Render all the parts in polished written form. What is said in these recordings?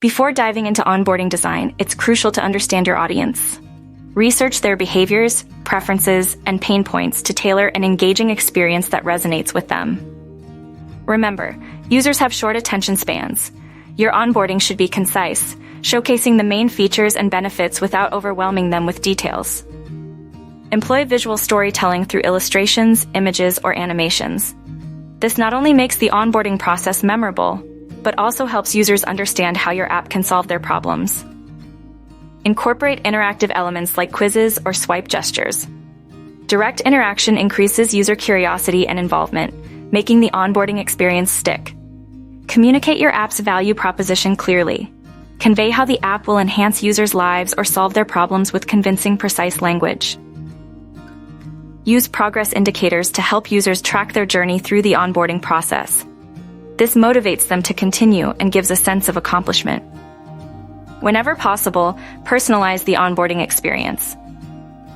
Before diving into onboarding design, it's crucial to understand your audience. Research their behaviors, preferences, and pain points to tailor an engaging experience that resonates with them. Remember, users have short attention spans. Your onboarding should be concise, showcasing the main features and benefits without overwhelming them with details. Employ visual storytelling through illustrations, images, or animations. This not only makes the onboarding process memorable, but also helps users understand how your app can solve their problems. Incorporate interactive elements like quizzes or swipe gestures. Direct interaction increases user curiosity and involvement, making the onboarding experience stick. Communicate your app's value proposition clearly. Convey how the app will enhance users' lives or solve their problems with convincing, precise language. Use progress indicators to help users track their journey through the onboarding process. This motivates them to continue and gives a sense of accomplishment. Whenever possible, personalize the onboarding experience.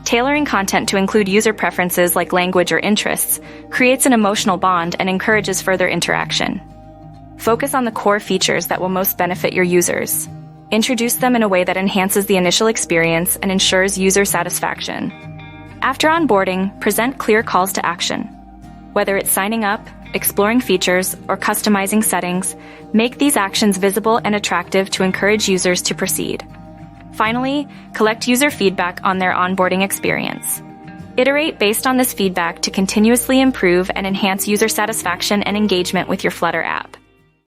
Tailoring content to include user preferences like language or interests creates an emotional bond and encourages further interaction. Focus on the core features that will most benefit your users. Introduce them in a way that enhances the initial experience and ensures user satisfaction. After onboarding, present clear calls to action. Whether it's signing up, exploring features, or customizing settings, make these actions visible and attractive to encourage users to proceed. Finally, collect user feedback on their onboarding experience. Iterate based on this feedback to continuously improve and enhance user satisfaction and engagement with your Flutter app.